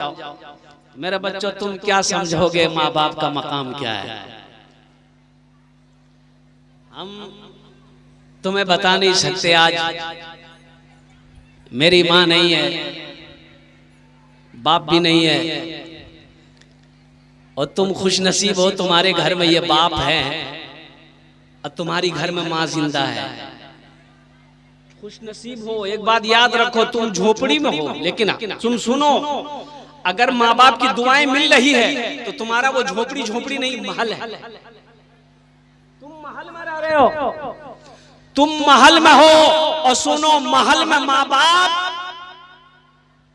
जाओ मेरे बच्चों, तुम क्या समझोगे माँ बाप का मकाम क्या है? हम तुम्हें बता नहीं सकते। आज मेरी माँ नहीं है, बाप भी नहीं है, और तुम खुश नसीब हो, तुम्हारे घर में ये बाप है और तुम्हारी घर में माँ जिंदा है। खुश नसीब हो। एक बात याद रखो, तुम झोपड़ी में हो, लेकिन तुम सुनो, अगर माँ बाप की दुआएं मिल रही है तो तुम्हारा वो झोपड़ी झोपड़ी नहीं, महल है। तुम महल में रह रहे हो, तुम महल में हो, और सुनो, महल में माँ बाप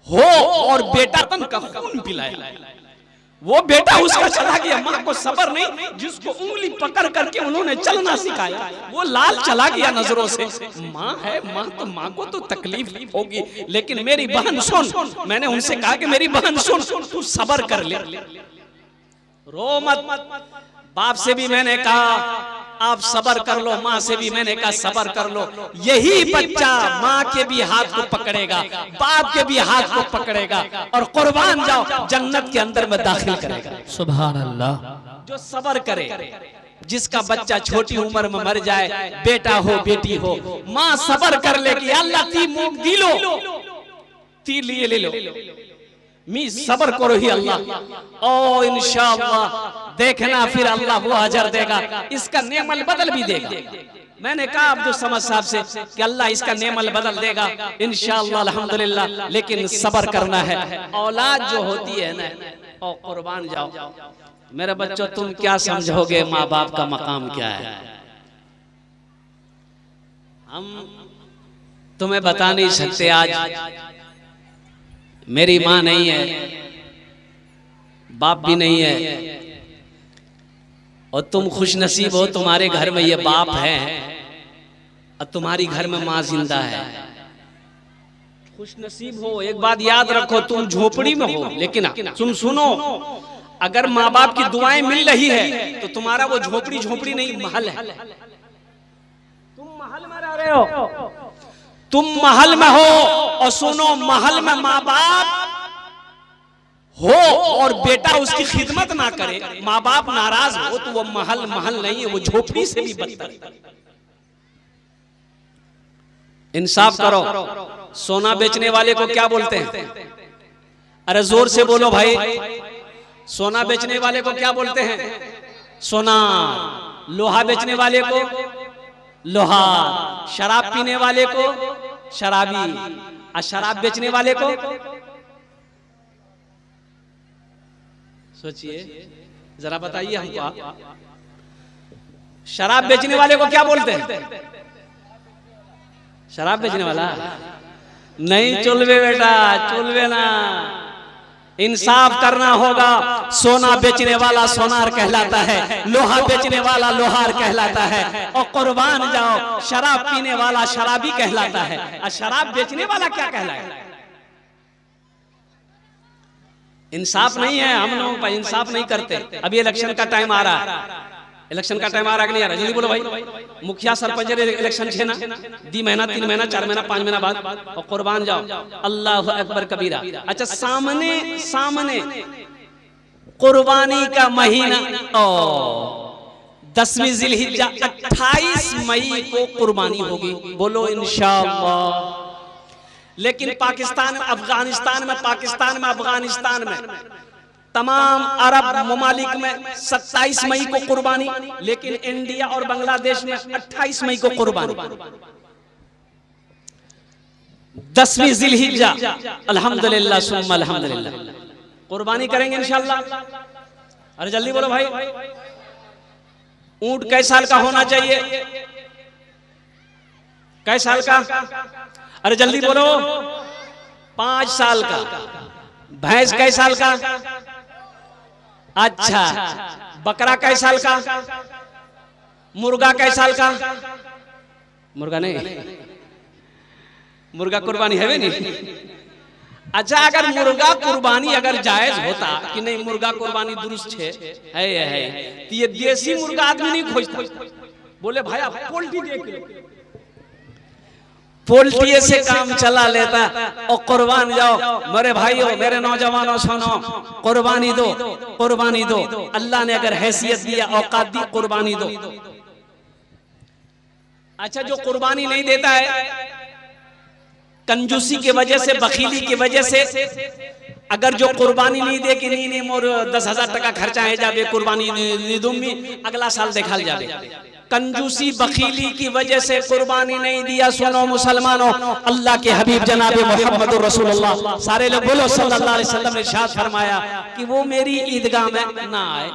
हो और बेटा तन का खून पिलाए। वो बेटा उसका चला गया, माँ को सब्र नहीं, जिसको उंगली पकड़ करके उन्होंने चलना सिखाया, वो लाल चला गया नजरों से। माँ है, माँ तो माँ को तो तकलीफ होगी, लेकिन मेरी बहन सुन, मैंने उनसे कहा कि मेरी बहन सुन, तू सब्र कर ले, रो मत। बाप से भी मैंने कहा आप सब्र कर लो, माँ से भी मैंने कहा सब्र कर लो। यही बच्चा माँ के भी हाथ को पकड़ेगा, बाप के भी हाथ को पकड़ेगा, और कुर्बान जाओ जन्नत के अंदर में दाखिल करेगा। सुभान अल्लाह। जो सब्र करे, जिसका बच्चा छोटी उम्र में मर जाए, बेटा हो बेटी हो, माँ सब्र कर ले कि अल्लाह ती मुंह दिलो ती लिए ले लो, मी सब्र करो ही अल्लाह, ओ इंशाअल्लाह देखना फिर अल्लाह वो अजर देगा, इसका नेमल बदल भी देगा। मैंने कहा अब्दुल समद साहब से कि अल्लाह इसका नेमल बदल देगा इंशाअल्लाह, अल्हम्दुलिल्लाह, लेकिन सब्र करना है। औलाद जो होती है ना, ओ कुर्बान जाओ मेरे बच्चों, तुम क्या समझोगे माँ बाप का मकाम क्या है? हम तुम्हें बता नहीं सकते। आज मेरी माँ नहीं है, बाप भी नहीं है, और तुम खुश नसीब हो, तुम्हारे घर में ये बाप है और तुम्हारी घर में माँ जिंदा है। खुश नसीब हो। एक बात याद रखो, तुम झोपड़ी में हो, लेकिन तुम सुनो, अगर माँ बाप की दुआएं मिल रही है तो तुम्हारा वो झोपड़ी झोपड़ी नहीं, महल है। तुम महल में रह रहे हो, तुम महल में हो, और सुनो, महल में माँ बाप हो और बेटा उसकी खिदमत ना करे, माँ बाप नाराज हो, तो वो महल महल नहीं है, वो झोपड़ी से भी बदतर। इंसाफ करो। सोना बेचने वाले को क्या बोलते हैं? अरे जोर से बोलो भाई, सोना बेचने वाले को क्या बोलते हैं? सोना। लोहा बेचने वाले को लोहार, शराब पीने वाले को शराबी, और शराब बेचने वाले को, सोचिए जरा बताइए हमको आप, शराब बेचने वाले को क्या बोलते हैं? शराब बेचने वाला नहीं, चुलवे बेटा, चुलवे ना, इंसाफ करना होगा। सोना बेचने वाला सोनार कहलाता है, लोहा बेचने वाला लोहार कहलाता है, और कुर्बान जाओ शराब पीने वाला शराबी कहलाता है, और शराब बेचने वाला क्या कहलाता है? इंसाफ नहीं है, हम लोगों का इंसाफ नहीं करते। अभी इलेक्शन का टाइम आ रहा है, इलेक्शन का टाइम आ रहा है कि नहीं आ रहा? जल्दी बोलो भाई। मुखिया सरपंच इलेक्शन है ना, 2 महीना 3 महीना 4 महीना 5 महीना बाद, और कुर्बान जाओ, अल्लाह अकबर कबीरा। अच्छा, सामने सामने कुर्बानी का महीना, ओ 10वीं जिलहिज्जा 28 मई को कुर्बानी होगी, बोलो इंशाअल्लाह। लेकिन पाकिस्तान, अफगानिस्तान में, पाकिस्तान में, अफगानिस्तान में, तमाम अरब ममालिक में 27 मई को कुर्बानी, लेकिन इंडिया और बांग्लादेश में 28 मई को कुर्बानी। 10वीं जिलहिज्जा, अल्हम्दुलिल्लाह सुम्मा अल्हम्दुलिल्लाह, कुर्बानी करेंगे इंशाअल्लाह। अरे जल्दी बोलो भाई। ऊंट कै साल का होना चाहिए? कै साल का? अरे जल्दी बोलो। 5 साल का। भैंस कै साल का? अच्छा। बकरा कै साल का? मुर्गा कै साल का? मुर्गा नहीं, मुर्गा कुर्बानी है भी नहीं। अच्छा, अगर मुर्गा कुर्बानी अगर जायज होता कि नहीं, मुर्गा कुर्बानी दुरुस्त है, तो ये देसी मुर्गा आदमी नहीं खोजता। बोले भाई आप पोल्ट्री देख लो, पोल्ट्री से काम चला लेता और कुर्बान जाओ। मेरे भाइयों, मेरे नौजवानों, सुनो, कुर्बानी दो, कुर्बानी दो। अल्लाह ने अगर हैसियत दिया, औकात दी, कुर्बानी दो। अच्छा, जो कुर्बानी नहीं देता है कंजूसी की वजह से, बखीली की वजह से, अगर जो कुर्बानी नहीं दे कि नहीं मोर 10,000 टका खर्चा है जाबे कुर्बानी नहीं दूंगी, अगला साल देखा जाबे। कंजूसी बखीली की वजह से कुर्बानी नहीं दिया। सुनो मुसलमानों, अल्लाह के हबीब जनाब मोहम्मद रसूलुल्लाह, सारे लोग बोलो सल्लल्लाहु अलैहि वसल्लम ने इरशाद फरमाया कि वो मेरी ईदगाह में ना आए।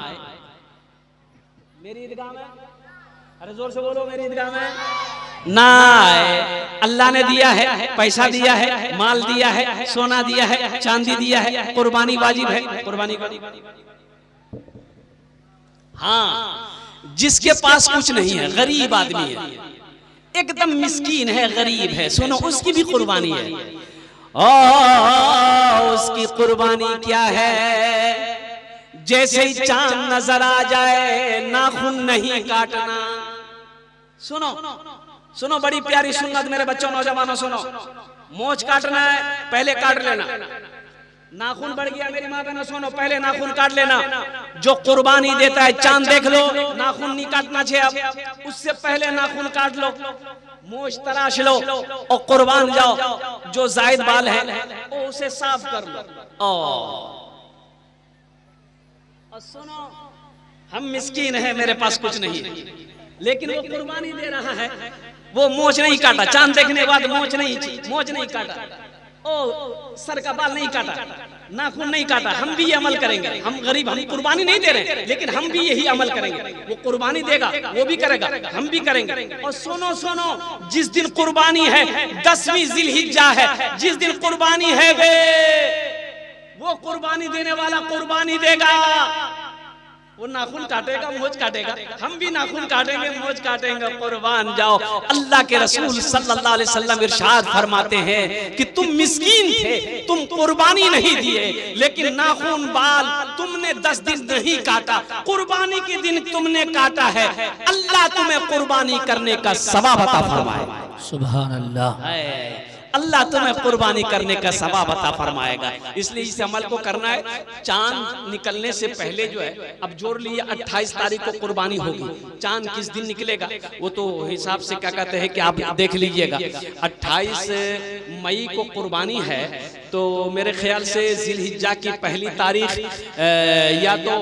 मेरी ईदगाह में, अरे जोर से बोलो, मेरी ईदगाह में ना आए। अल्लाह ने दिया है, पैसा दिया है, माल दिया है, सोना दिया है, चांदी दिया है, कुर्बानी वाजिब है, कुर्बानी वाजिब। हाँ, जिसके पास कुछ नहीं है, गरीब आदमी है, एकदम मिस्कीन है, गरीब है, सुनो, उसकी भी कुर्बानी है। उसकी कुर्बानी क्या है? जैसे ही चांद नजर आ जाए नाखून नहीं काटना। सुनो सुनो, बड़ी प्यारी सुन्नत मेरे बच्चों, नौजवानों, सुनो। मोछ काटना है, पहले काट लेना। नाखून बढ़ गया मेरी माँ बहनों, सुनो, पहले नाखून काट लेना। जो कुर्बानी देता है, चांद देख लो, नाखून नहीं काटना चाहिए, अब उससे पहले नाखून काट लो, मोछ तराश लो और कुर्बान जाओ। जो जायद बाल है वो उसे साफ कर लो। और सुनो, हम मिस्कीन हैं, मेरे पास कुछ नहीं है, लेकिन वो कुर्बानी दे रहा है, वो मोछ नहीं काटा, चांद देखने के बाद मोछ नहीं काटा, ओ सर का बाल नहीं काटा, नाखून नहीं काटा। हम भी ये अमल करेंगे। हम गरीब, हम कुर्बानी नहीं दे रहे, लेकिन हम भी यही अमल करेंगे। वो कुर्बानी देगा, वो भी करेगा, हम भी करेंगे। और सुनो सुनो, जिस दिन कुर्बानी है 10वीं जिलहिज्जा है, जिस दिन कुर्बानी है वे, वो कुर्बानी देने वाला कुर्बानी देगा। वो नाखून काटेगा, मोछ काटेगा, हम भी नाखून काटेंगे, मोछ काटेंगे, कुर्बान जाओ। अल्लाह के रसूल सल्लल्लाहु अलैहि वसल्लम इरशाद फरमाते हैं कि तुम मिस्कीन थे, तुम कुर्बानी नहीं दिए, लेकिन नाखून बाल तुमने 10 दिन नहीं काटा, कुर्बानी के दिन तुमने काटा है, अल्लाह तुम्हें कुर्बानी करने का सवाब अता फरमाए। सुभान अल्लाह। अल्लाह तुम्हें कुर्बानी करने का सवाब अता फरमाएगा। इसलिए इस अमल को करना है। चांद निकलने से पहले जो है, अब जोड़ लिए 28 तारीख को कुर्बानी होगी। चांद किस दिन निकलेगा वो तो हिसाब से क्या कहते हैं कि आप देख लीजिएगा। 28 मई को कुर्बानी है, तो मेरे ख्याल से जिलहिज्जा की पहली तारीख या तो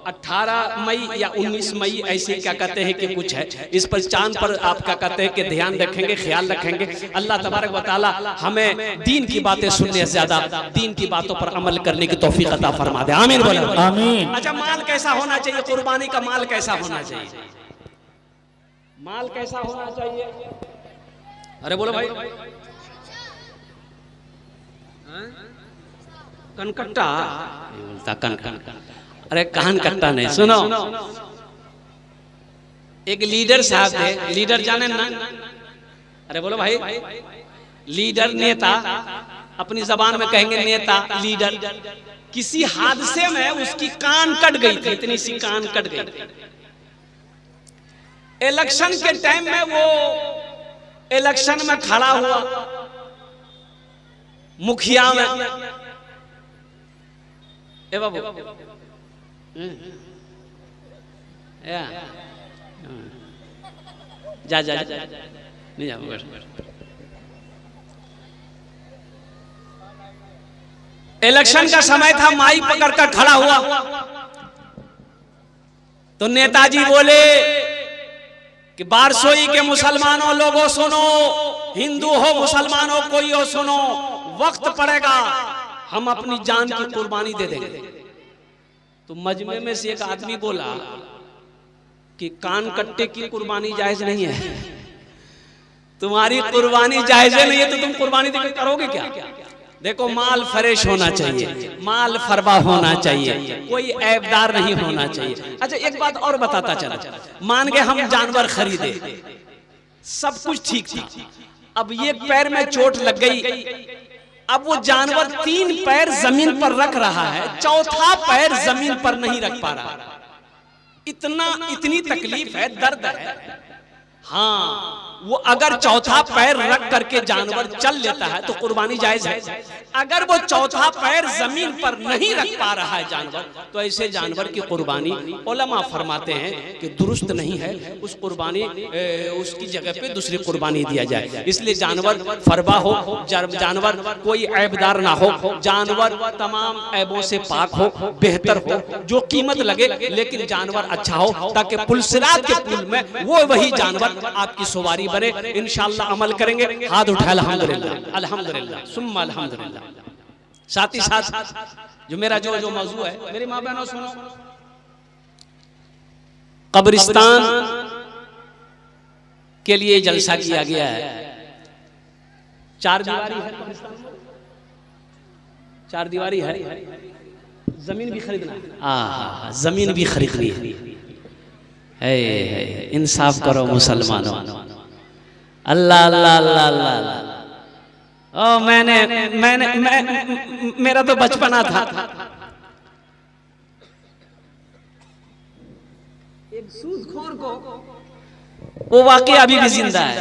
18 मई या 19 मई, ऐसे क्या कहते हैं कि कुछ है। इस पर चांद पर आप क्या कहते हैं कि ध्यान रखेंगे, ख्याल रखेंगे। अल्लाह तबारक व तआला हमें दीन की बातें सुनने से ज्यादा दीन की बातों पर अमल करने की तौफीक अता फरमा दे। आमीन बोलो, आमीन। अच्छा, माल कैसा होना चाहिए? कुर्बानी का माल कैसा होना चाहिए? माल कैसा होना चाहिए? अरे बोलो भाई। कनकट्टा बोलता, कन अरे कान कट्टा नहीं। सुनो, एक लीडर साहब थे, लीडर जाने ना? अरे बोलो भाई। लीडर, नेता, अपनी जबान में कहेंगे नेता, लीडर। किसी हादसे में उसकी कान कट गई थी, इतनी सी कान कट गई थी। इलेक्शन के टाइम में वो इलेक्शन में खड़ा हुआ, मुखिया में। ए बाबू, जा नहीं जा, इलेक्शन का समय था, माइक पकड़कर खड़ा हुआ, तो नेताजी बोले कि बारसोई के मुसलमानों लोगों सुनो, हिंदू हो मुसलमान हो कोई हो सुनो, वक्त पड़ेगा हम अपनी जान की कुर्बानी दे देंगे। तो मजमे में से एक आदमी बोला कि कान कट्टे की कुर्बानी जायज नहीं है। तुम्हारी कुर्बानी जायज नहीं है तो तुम कुर्बानी देकर करोगे क्या? देखो, माल फ्रेश होना चाहिए, माल फरबा होना चाहिए, कोई ऐबदार नहीं होना चाहिए। अच्छा, एक बात और बताता चला, मान के हम जानवर खरीदे, सब कुछ ठीक था, अब ये पैर में चोट लग गई, अब वो जानवर 3 पैर जमीन पर रख रहा है, चौथा पैर जमीन पर नहीं रख पा रहा, इतनी तकलीफ है, दर्द है। हाँ, वो अगर चौथा पैर रख करके जानवर चल लेता है तो कुर्बानी जायज है। अगर वो चौथा पैर जमीन पर नहीं रख पा रहा है जानवर, तो ऐसे जानवर की कुर्बानी उलमा फरमाते हैं कि दुरुस्त नहीं है, उस कुर्बानी उसकी जगह पे दूसरी कुर्बानी दिया जाए। इसलिए जानवर फरबा हो, जानवर कोई ऐबदार ना हो, जानवर तमाम ऐबों से पाक हो, बेहतर हो, जो कीमत लगे लेकिन जानवर अच्छा हो, ताकि पुलसिरात के पुल में वो वही जानवर आपकी सवारी बने। इंशाअल्लाह अमल करेंगे। हाथ उठाए अल्हम्दुलिल्लाह, अल्हम्दुलिल्लाह, सुम्मा अल्हम्दुलिल्लाह। साथ ही साथ जो मेरा जो मौजू है, मेरी माँ बहनों सुनो, कब्रिस्तान के लिए जलसा किया गया है। चार दीवारी है कब्रिस्तान में, चार दीवारी है, जमीन भी खरीदना है, जमीन भी खरीदनी है। इंसाफ करो मुसलमानों, अल्लाह अल्लाह अल्लाह अल्लाह। ओ मैंने मेरा तो बचपना था, एक सूदखोर को, वो वाकई अभी भी जिंदा है,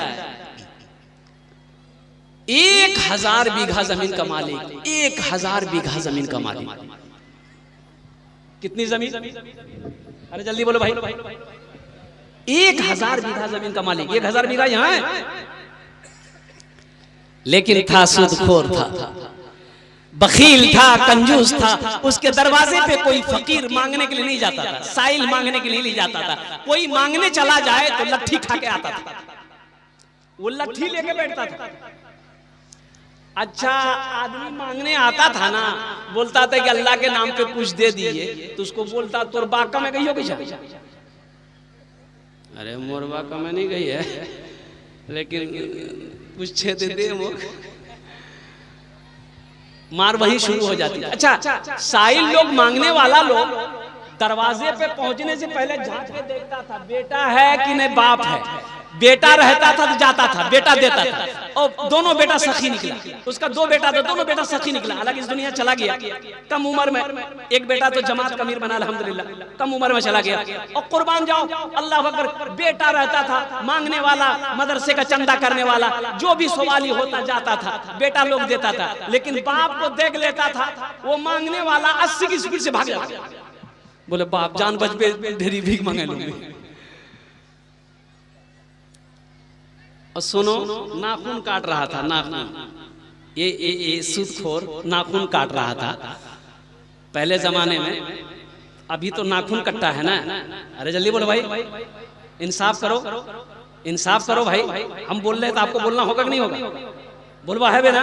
1000 बीघा जमीन का मालिक, 1000 बीघा जमीन का मालिक। कितनी जमीन? अरे जल्दी बोलो भाई। 1000 बीघा जमीन का मालिक, 1000 बीघा यहाँ है, लेकिन था सूदखोर था, बखील था, कंजूस था। उसके दरवाजे पे कोई फकीर मांगने के लिए नहीं जाता था, साइल मांगने के लिए नहीं जाता था। कोई मांगने चला जाए तो लट्ठी खा के आता था, वो लट्ठी लेके बैठता था। अच्छा आदमी मांगने आता था ना, बोलता था कि अल्लाह के नाम पे कुछ दे दीजिए, तो उसको बोलता तोर बाका में गई हो कैसा? अरे मोर बाका में नहीं गई है, लेकिन कुछ छे दे दे, वो मार वही शुरू हो जाती है। अच्छा साइल लोग, मांगने वाला लोग दरवाजे पे पहुंचने से पहले झांक के देखता था बेटा है कि नहीं, बाप है। बेटा रहता था तो जाता था, बेटा देता था, और दोनों बेटा सखी निकला। उसका 2 बेटा था, दोनों बेटा सखी निकला। हालांकि इस दुनिया चला गया कम उम्र में, एक बेटा तो जमात कमीर बना अल्हम्दुलिल्लाह, कम उम्र में चला गया। और कुर्बान जाओ, अल्लाह अकबर। बेटा रहता था, मांगने वाला, मदरसे का चंदा करने वाला, जो भी सवाली होता जाता था, बेटा लोग देता था। लेकिन बाप को देख लेता था, वो मांगने वाला 80 की स्पीड से भाग जाता, बोले बाप जान बच पे ढेरी भीख मांगे लोग। और सुनो, नाखून काट रहा था, नाखून, ये सूदखोर नाखून काट रहा था पहले जमाने में। अभी तो नाखून कटता है ना। अरे जल्दी बोलो भाई, इंसाफ करो, इंसाफ करो भाई। हम बोल रहे हैं तो आपको बोलना होगा कि नहीं होगा? बोलवा है बेना,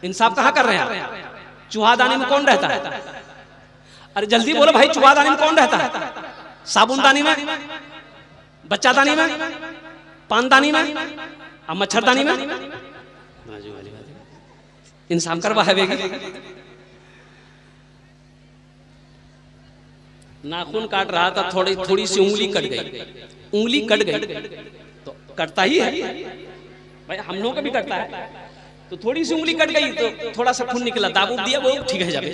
इंसाफ कहाँ कर रहे हैं आप? चूहादानी में कौन रहता है? अरे जल्दी बोलो भाई, चूहादानी में कौन रहता है? साबुनदानी में, बच्चादानी में, पानदानी में, अब मच्छरदानी में। इंसाफ करवा है बेगी। नाखून काट रहा था, थोड़ी सी उंगली कट गई, उंगली कट गई तो कटता ही है भाई, हम लोगों का भी कटता है। तो थोड़ी सी उंगली कट गई तो थोड़ा सा खून निकला, दाबूब दिया, वो ठीक है जावे।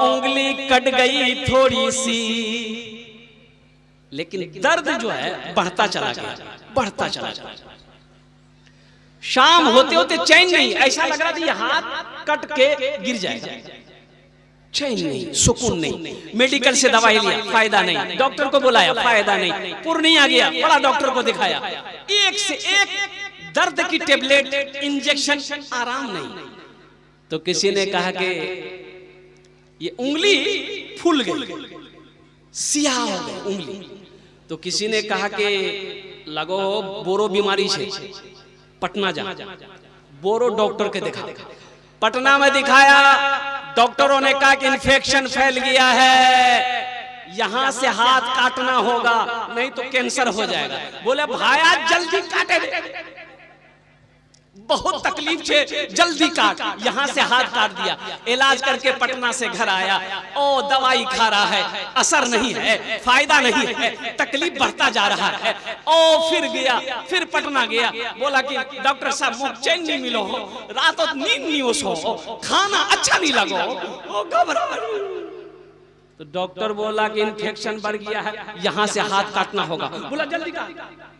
उंगली कट गई थोड़ी सी, लेकिन दर्द जो है बढ़ता चला गया, बढ़ता चला गया। शाम होते होते चैन नहीं, ऐसा लग रहा था ये हाथ कट के गिर जाएगा। चैन नहीं, सुकून नहीं। मेडिकल से दवाई लिया, फायदा नहीं। डॉक्टर को बुलाया, फायदा नहीं। पूर्णिया गया, बड़ा डॉक्टर को दिखाया, एक से एक दर्द की टेबलेट, इंजेक्शन, आराम नहीं। तो किसी ने कहा कि ये उंगली फूल गई, सियाह हो गई उंगली। तो किसी ने कहा कि लगो बोरो बीमारी से पटना जा, बोरो डॉक्टर के दिखा। पटना में दिखाया, डॉक्टरों ने कहा कि इन्फेक्शन फैल गया है, यहां से हाथ काटना होगा, नहीं तो कैंसर हो जाएगा। बोले भाया जल्दी काटे, बहुत तकलीफ से जल्दी काट। यहां से हाथ काट दिया, इलाज करके पटना से घर आया। ओ दवाई खा रहा है, असर नहीं है, फायदा नहीं है, तकलीफ बढ़ता जा रहा है। ओ फिर गया, फिर पटना गया, बोला कि डॉक्टर साहब मुझे चैन नहीं मिलो, रात नींद नहीं सो, खाना अच्छा नहीं लगो। ओ घबरा, तो डॉक्टर बोला कि इन्फेक्शन बढ़ गया है, यहाँ से हाथ काटना होगा। बोला जल्दी काट।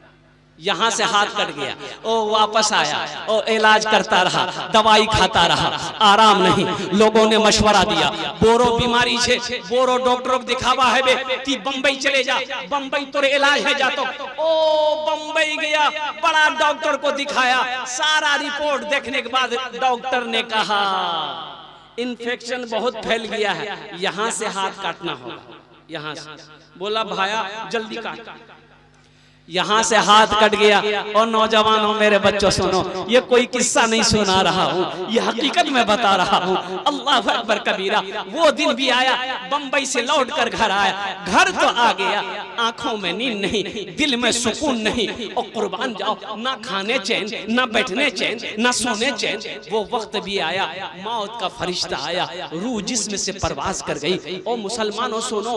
यहाँ से हाथ कट गया। ओ वापस आया, ओ इलाज करता रहा, दवाई खाता रहा, आराम नहीं। लोगों ने मशवरा दिया बोरो बीमारी छे, बोरो डॉक्टर को दिखावा है बे, ती बम्बई चले जा, बम्बई तोरे इलाज है जा। तो ओ बम्बई गया, बड़ा डॉक्टर को दिखाया, सारा रिपोर्ट देखने के बाद डॉक्टर ने कहा इन्फेक्शन बहुत फैल गया है, यहाँ से हाथ काटना होगा, यहाँ से। बोला भाया जल्दी काट। यहाँ से हाथ कट गया। और नौजवानों मेरे बच्चों सुनो, ये कोई किस्सा नहीं सुना रहा हूँ, ये हकीकत में बता रहा हूँ। अल्लाह अकबर कबीरा। वो दिन भी आया, बम्बई से लौट कर घर आया, घर तो आ गया, आंखों में नींद नहीं, दिल में सुकून नहीं। और कुर्बान जाओ, ना खाने चैन, ना बैठने चैन, ना सोने चैन। वो वक्त भी आया, मौत का फरिश्ता आया, रूह जिस्म से परवास कर गई। और मुसलमानों सुनो,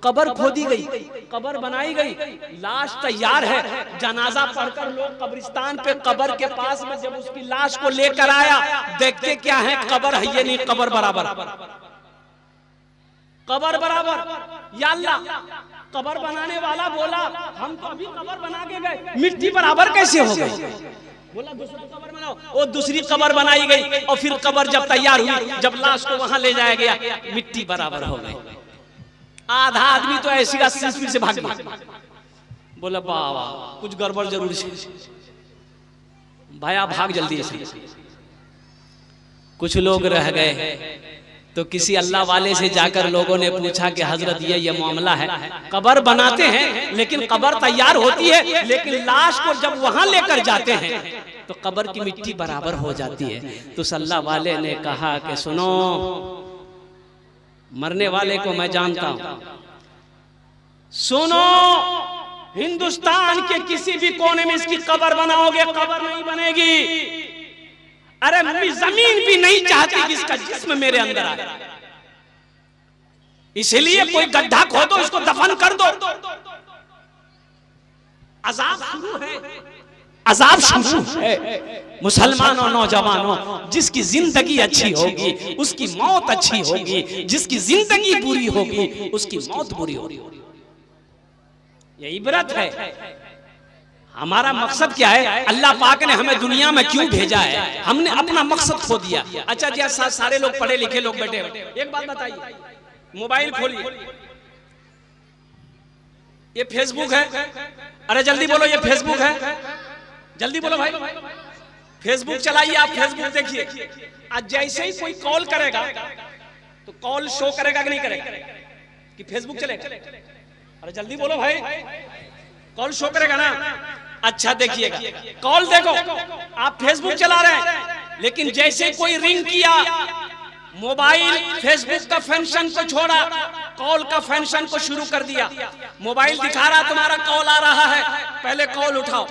कब्र खोदी गई, कब्र बनाई गई, लाश तैयार है। जनाजा पढ़कर लोग कब्रिस्तान पे कब्र के पास में जब उसकी लाश को लेकर आया, देखते क्या है, कब्र है ये नहीं, कब्र बराबर, कब्र बराबर। या अल्लाह, कब्र बनाने वाला बोला हम तो अभी कब्र बना के गए, मिट्टी बराबर कैसे हो गई? बोला दूसरी कब्र बनाओ। वो दूसरी कब्र बनाई गई। और फिर कब्र जब तैयार हुई, जब लाश को वहां ले जाया गया, मिट्टी बराबर हो गई। आधा आदमी तो ऐसी 80 स्पीड से भाग गया। बोला बाबा कुछ गड़बड़ जरूर है भाया, भाग जल्दी से। कुछ लोग रह गए तो किसी अल्लाह वाले से जाकर लोगों ने पूछा कि हजरत ये मामला है, कब्र बनाते हैं लेकिन कब्र तैयार होती है, लेकिन लाश को जब वहां लेकर जाते हैं तो कब्र की मिट्टी बराबर हो जाती है। तो उस अल्लाह वाले ने कहा कि सुनो, मरने वाले को मैं जानता हूं, सुनो, हिंदुस्तान के किसी भी कोने में इसकी कब्र बनाओगे, कब्र नहीं बनेगी। अरे जमीन भी नहीं चाहती कि इसका जिस्म मेरे अंदर आए, इसलिए कोई गड्ढा खोदो, इसको दफन कर दो। अजाब शुरू है, अजाब शुरू है। मुसलमानों, नौजवानों, जिसकी जिंदगी अच्छी होगी उसकी मौत अच्छी होगी, जिसकी जिंदगी बुरी होगी उसकी मौत बुरी होगी। ये इबरत है। हमारा मकसद क्या है? अल्लाह पाक ने हमें दुनिया में क्यों भेजा है? हमने अपना मकसद खो दिया। अच्छा जी, सारे लोग पढ़े लिखे लोग बैठे हैं, एक बात बताइए, मोबाइल खोलिए, ये फेसबुक है। अरे जल्दी बोलो, ये फेसबुक है, जल्दी बोलो भाई। फेसबुक चलाइए, आप फेसबुक देखिए। आज जैसे ही कोई कॉल करेगा तो कॉल शो करेगा कि नहीं करेगा? कि फेसबुक चलेगा? अरे जल्दी बोलो भाई, कॉल शो करेगा ना? अच्छा देखिएगा, कॉल देखो, आप फेसबुक चला रहे हैं, लेकिन जैसे कोई रिंग किया, मोबाइल फेसबुक का फंक्शन को छोड़ा, कॉल का फंक्शन को शुरू कर दिया। मोबाइल दिखा रहा तुम्हारा कॉल आ रहा है, पहले कॉल उठाओ।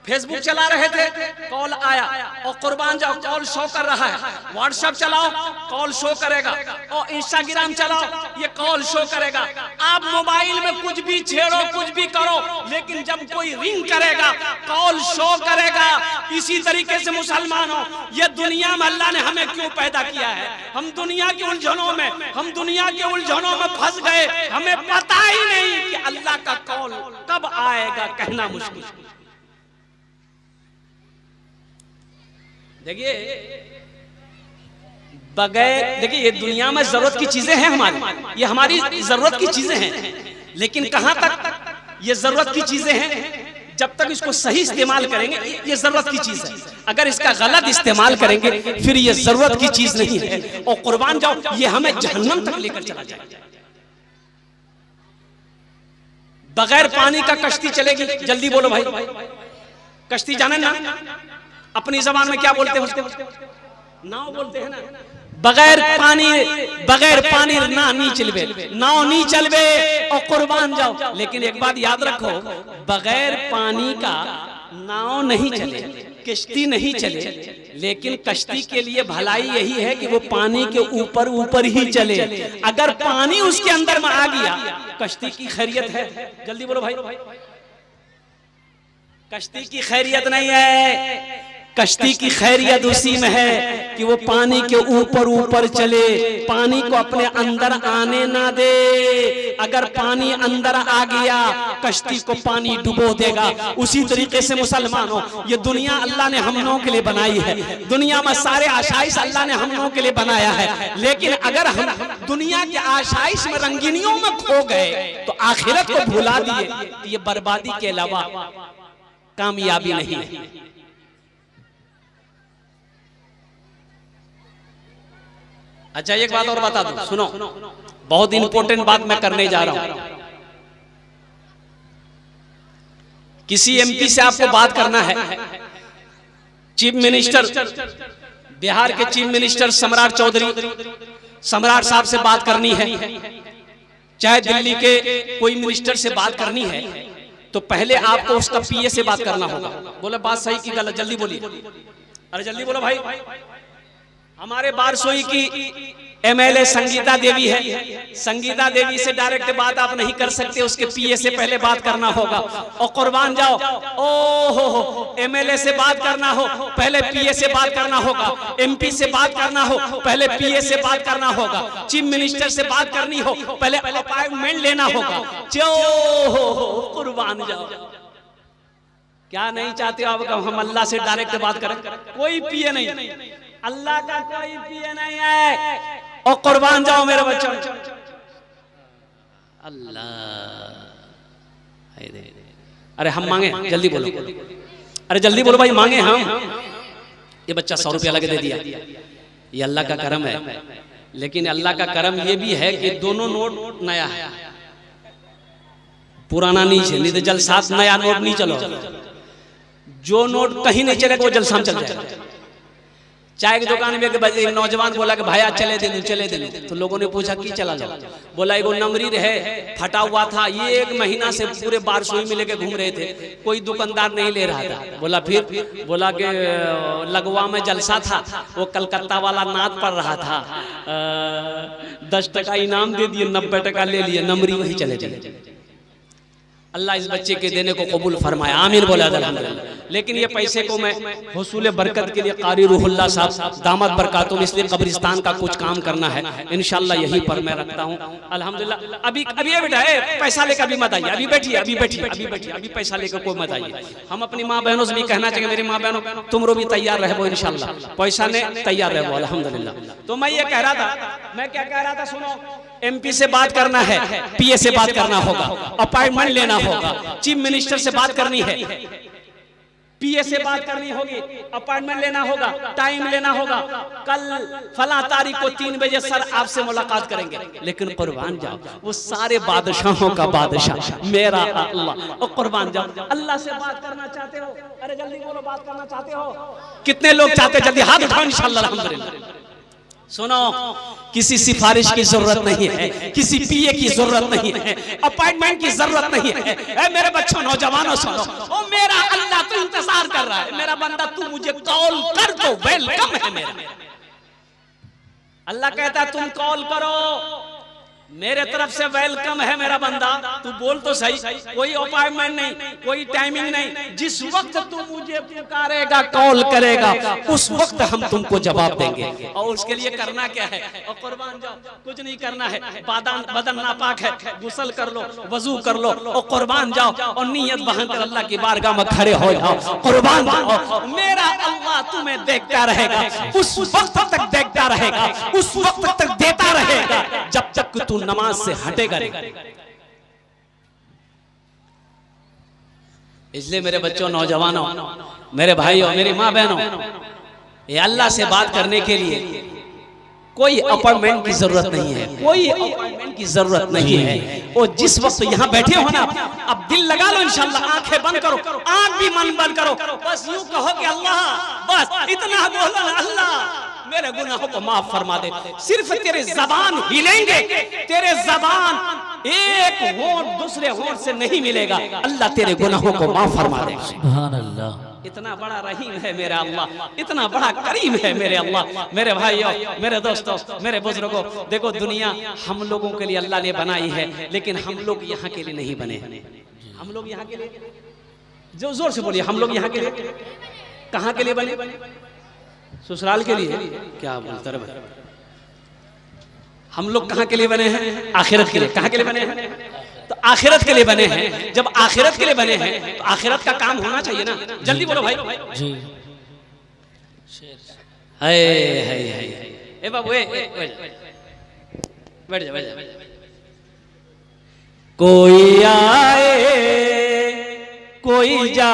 फेसबुक चला रहे थे, कॉल आया, और कुर्बान जाओ, कॉल शो कर रहा है। व्हाट्सएप चलाओ, कॉल शो करेगा, और इंस्टाग्राम चलाओ, ये कॉल शो करेगा। आप मोबाइल में कुछ भी छेड़ो, कुछ भी करो, लेकिन जब कोई रिंग करेगा कॉल शो करेगा। इसी तरीके से मुसलमानों, ये दुनिया में अल्लाह ने हमें क्यों पैदा किया है? हम दुनिया की उलझनों में, हम दुनिया के उलझनों में फंस गए, हमें पता ही नहीं कि अल्लाह का कॉल कब आएगा, कहना मुश्किल। देखिए बगैर, देखिए ये दुनिया में जरूरत की चीजें हैं हमारी, ये हमारी जरूरत की चीजें हैं, लेकिन कहां तक ये जरूरत की चीजें हैं? जब तक इसको सही इस्तेमाल करेंगे ये जरूरत की चीज है, अगर इसका गलत इस्तेमाल करेंगे फिर ये जरूरत की चीज नहीं है। और कुर्बान जाओ, ये हमें जहन्नम तक लेकर चला जाएगा। बगैर पानी का कश्ती चलेगी? जल्दी बोलो भाई, कश्ती जाने ना, अपनी जबान में क्या बोलते हैं उसको? नाव बोलते हैं ना। बगैर पानी ना नहीं चलबे, नाव नहीं चलबे। और कुर्बान जाओ, लेकिन एक बात याद रखो, बगैर पानी का नाव नहीं चले, कश्ती नहीं चले, लेकिन कश्ती के लिए भलाई यही है कि वो पानी के ऊपर ऊपर ही चले। अगर पानी उसके अंदर में आ गया, कश्ती की खैरियत है? जल्दी बोलो भाई, कश्ती की खैरियत नहीं है। कश्ती की खैरियत उसी में है कि वो पानी के ऊपर ऊपर चले, पानी को अपने अंदर आने ना दे। अगर पानी अंदर आ गया कश्ती को पानी डुबो देगा। उसी तरीके से मुसलमानों, ये दुनिया अल्लाह ने हम लोगों के लिए बनाई है, दुनिया में सारे आशाइश अल्लाह ने हम लोगों के लिए बनाया है, लेकिन अगर हम दुनिया के आशाइश में रंगीनियों में खो गए तो आखिरत को भुला दिए तो ये बर्बादी के अलावा कामयाबी नहीं है। अच्छा एक बात और बता दूं, सुनो, बहुत इंपॉर्टेंट बात मैं करने जा रहा हूं। किसी एमपी से आपको बात करना है, चीफ मिनिस्टर, बिहार के चीफ मिनिस्टर सम्राट चौधरी, सम्राट साहब से बात करनी है, चाहे दिल्ली के कोई मिनिस्टर से बात करनी है, तो पहले आपको उसका पीए से बात करना होगा। बोले बात सही की गलत, जल्दी बोलिए, अरे जल्दी बोलो भाई। हमारे बारसोई की एमएलए संगीता देवी है, संगीता देवी से डायरेक्ट बात आप नहीं कर सकते, उसके पीए से पहले बात करना होगा। और कुर्बान जाओ, ओ हो एमएलए से बात करना हो पहले पीए से बात करना होगा, एमपी से बात करना हो पहले पीए से बात करना होगा, चीफ मिनिस्टर से बात करनी हो पहले अपॉइंटमेंट लेना होगा। कुर्बान जाओ, क्या नहीं चाहते हो आप हम अल्लाह से डायरेक्ट बात करें? कोई पीए नहीं, अल्लाह का कोई पीए नहीं है। और कुर्बान जाओ मेरे बच्चों, अल्लाह, अरे हम मांगे, जल्दी बोलो, अरे जल्दी बोलो भाई, मांगे हम। ये बच्चा 100 रुपया लगे दे दिया, ये अल्लाह का करम है। लेकिन अल्लाह का करम ये भी है कि दोनों नोट नया है, पुराना नहीं है, नहीं तो जलसात नया नोट नहीं चलो। जो नोट कहीं नहीं चलेगा वो जलसा में चल जाएगा। चाय की दुकान में एक नौजवान बोला कि भाई चले दे, चले दे, तो लोगों ने पूछा कि चला लो, बोला एगो नमरीद है फटा हुआ था, ये 1 महीना से पूरे बारसोई में लेके घूम रहे थे, कोई दुकानदार नहीं ले रहा था। बोला फिर, बोला कि लगवा में जलसा था, वो कलकत्ता वाला नाद पड़ रहा था, 10 टका इनाम दे दिए, 90 टका ले लिए, नमरी वही चले चले। अल्लाह इस बच्चे के देने को कबूल फरमाया, आमीन बोला अल्हम्दुलिल्लाह। लेकिन ये पैसे को मैं हुसूल बरकत के लिए कारी रूहुल्लाह साहब दामत बरकातुहुम, इसलिए कब्रिस्तान का कुछ काम करना है इंशाल्लाह, यहीं पर मैं रखता हूँ अल्हम्दुलिल्लाह। अभी ये बेटा पैसा लेकर अभी मत आइए, अभी बैठिए, अभी बैठिए, अभी बैठिए, अभी पैसा लेकर कोई मत आइए। हम अपनी माँ बहनों से भी कहना चाहिए, मेरी माँ बहनों तुम रो भी तैयार रहो इंशाल्लाह, पैसा ने तैयार रहो अल्हम्दुलिल्लाह। तो मैं ये कह रहा था, मैं क्या कह रहा था, सुनो, एमपी से बात करना है, पीए से बात करना होगा, अपॉइंटमेंट लेना होगा, चीफ मिनिस्टर से बात करनी है, पीए से बात करनी होगी, अपॉइंटमेंट लेना होगा, टाइम लेना होगा, कल फला तारीख को 3 बजे सर आपसे मुलाकात करेंगे। लेकिन कुर्बान जाओ, वो सारे बादशाहों का बादशाह मेरा अल्लाह, और कुर्बान जाओ, अल्लाह से बात करना चाहते हो? अरे जल्दी बोलो, बात करना चाहते हो? कितने लोग चाहते? जल्दी हाथ उठाओ इंशाअल्लाह अल्हम्दुलिल्लाह। सुनो, किसी सिफारिश की जरूरत नहीं है, किसी पीए की जरूरत नहीं है, अपॉइंटमेंट की जरूरत नहीं है। ए मेरे बच्चों, नौजवानों, सुनो, ओ मेरा अल्लाह तो इंतजार कर रहा है, मेरा बंदा तू मुझे कॉल कर दो, वेलकम है मेरा। अल्लाह कहता है तुम कॉल करो, मेरे तरफ से वेलकम है मेरा बंदा, तू बोल तो सही। कोई अपॉइंटमेंट नहीं, कोई टाइमिंग नहीं, जिस वक्त तू मुझे पुकारेगा, कॉल करेगा, उस वक्त हम तुमको जवाब देंगे। और उसके लिए करना क्या है? और कुर्बान जाओ, कुछ नहीं करना है, बदन नापाक है, गुस्ल कर लो, वजू कर लो, और कुर्बान जाओ, और नियत बहान कर अल्लाह की बारगाह में खड़े हो जाओ। कुर्बान जाओ, मेरा अल्लाह तुम्हें देखता रहेगा, उस वक्त तक देखता रहेगा, उस वक्त तक देता रहेगा जब तक तू नमाज से हटेगा। इसलिए मेरे बच्चों, नौजवानों, मेरे भाइयों, मेरी माँ बहनों, ये अल्लाह से बात करने के लिए कोई अपॉइंटमेंट की जरूरत नहीं है, कोई अपॉइंटमेंट की जरूरत नहीं है। और जिस वक्त यहाँ बैठे हो ना, अब दिल लगा लो इंशाल्लाह, आंखें बंद करो, आंख भी मन बंद करो, बस यूं कहो कि अल्लाह, बस इतना बोलो ना, अल्लाह मेरे गुनाहों को माफ फरमा दे। सिर्फ तेरे जबान हिलेंगे, तेरे जबान एक होंठ दूसरे होंठ से नहीं मिलेगा, अल्लाह तेरे गुनाहों को माफ फरमा दे। सुभान अल्लाह, इतना बड़ा रहीम है मेरा अल्लाह, इतना बड़ा करीम है मेरे अल्लाह। मेरे भाइयों, मेरे दोस्तों, मेरे बुजुर्गों, देखो दुनिया हम लोगों के लिए अल्लाह ने बनाई है, लेकिन हम लोग यहाँ के लिए नहीं बने। हम लोग यहाँ के लिए, जो जोर से बोलिए, हम लोग यहाँ के लिए कहाँ के लिए बने? ससुराल के लिए। क्या बोलते रहे, हम लोग कहाँ के लिए बने हैं? आखिरत के लिए। कहाँ के लिए बने हैं? तो आखिरत के लिए बने हैं। जब आखिरत के लिए बने हैं तो आखिरत का काम होना चाहिए ना। जल्दी बोलो भाई जी। हाय हाय हाय, ए बाबू बैठ जा बैठ जा। कोई आए कोई जा